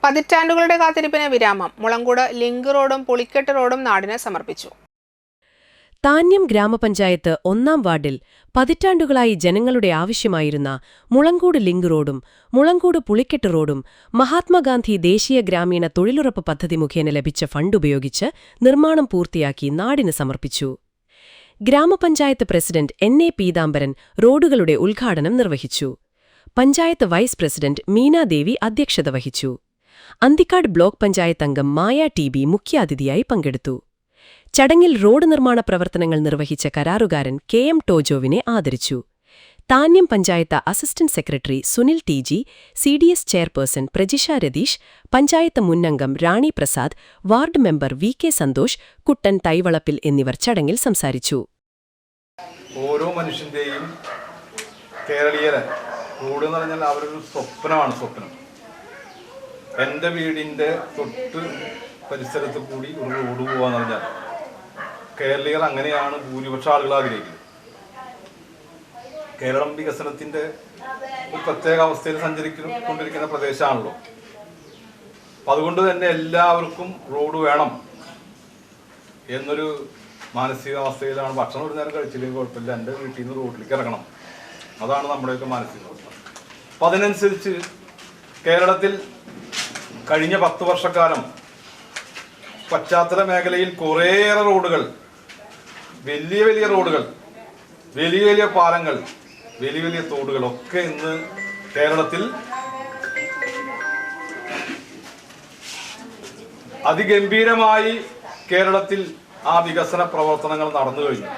പതിറ്റാണ്ടുകളുടെ കാത്തിരിപ്പിന് വിരാമം. മുളങ്കൂട് ലിങ്ക് റോഡും പുളിക്കെട്ട് റോഡും നാടിന് സമർപ്പിച്ചു. താന്യം ഗ്രാമപഞ്ചായത്ത് 1-ാം വാർഡിൽ പതിറ്റാണ്ടുകളായി ജനങ്ങളുടെ ആവശ്യമായിരുന്ന മുളങ്കൂട് ലിങ്ക് റോഡും മുളങ്കൂട് പുളിക്കെട്ട് റോഡും മഹാത്മാഗാന്ധി ദേശീയ ഗ്രാമീണ തൊഴിലുറപ്പ് പദ്ധതി മുഖേന ലഭിച്ച ഫണ്ട് ഉപയോഗിച്ച് നിർമ്മാണം പൂർത്തിയാക്കി നാടിന് സമർപ്പിച്ചു. ഗ്രാമപഞ്ചായത്ത് പ്രസിഡന്റ് N.A. പീതാംബരൻ റോഡുകളുടെ ഉദ്ഘാടനം നിർവഹിച്ചു. പഞ്ചായത്ത് വൈസ് പ്രസിഡന്റ് മീനാദേവി അധ്യക്ഷത വഹിച്ചു. അന്തിക്കാട് ബ്ലോക്ക് പഞ്ചായത്ത് അംഗം മായ TB മുഖ്യാതിഥിയായി പങ്കെടുത്തു. ചടങ്ങിൽ റോഡ് നിർമ്മാണ പ്രവർത്തനങ്ങൾ നിർവഹിച്ച കരാറുകാരൻ KM ടോജോവിനെ ആദരിച്ചു. Thanyam panchayat assistant secretary Sunil TG, CDS chairperson Prajisha Ratheesh, panchayat മുന്നംഗം Rani Prasad, ward member VK Santhosh, Kuttan Thaivalappil എന്നിവർ ചടങ്ങിൽ സംസാരിച്ചു. ഓരോ മനുഷ്യന്റെയും കേരളീയരെ റോഡ് എന്ന് പറഞ്ഞാൽ അവരൊരു സ്വപ്നമാണ്. സ്വപ്നം എൻ്റെ വീടിൻ്റെ തൊട്ട് പരിസരത്ത് കൂടി ഒരു റോഡ് പോകാന്ന് പറഞ്ഞാൽ കേരളീയർ അങ്ങനെയാണ് ഭൂരിപക്ഷ ആളുകൾ ആഗ്രഹിക്കുന്നത്. കേരളം വികസനത്തിൻ്റെ ഒരു പ്രത്യേക അവസ്ഥയിൽ സഞ്ചരിക്കൊണ്ടിരിക്കുന്ന പ്രദേശമാണല്ലോ. അപ്പം അതുകൊണ്ട് തന്നെ എല്ലാവർക്കും റോഡ് വേണം എന്നൊരു മാനസികാവസ്ഥയിലാണ്. ഭക്ഷണം ഒരു നേരം കഴിച്ചില്ലെങ്കിൽ കുഴപ്പമില്ല, എൻ്റെ വീട്ടിൽ നിന്ന് റോഡിലേക്ക് ഇറങ്ങണം, അതാണ് നമ്മുടെയൊക്കെ മാനസികാവസ്ഥ. അപ്പം അതിനനുസരിച്ച് കേരളത്തിൽ കഴിഞ്ഞ 10 വർഷക്കാലം പശ്ചാത്തല മേഖലയിൽ കുറേയേറെ റോഡുകൾ, വലിയ വലിയ റോഡുകൾ, വലിയ വലിയ പാലങ്ങൾ, വലിയ വലിയ തോടുകളൊക്കെ ഇന്ന് കേരളത്തിൽ അതിഗംഭീരമായി കേരളത്തിൽ ആ വികസന പ്രവർത്തനങ്ങൾ നടന്നു കഴിഞ്ഞു.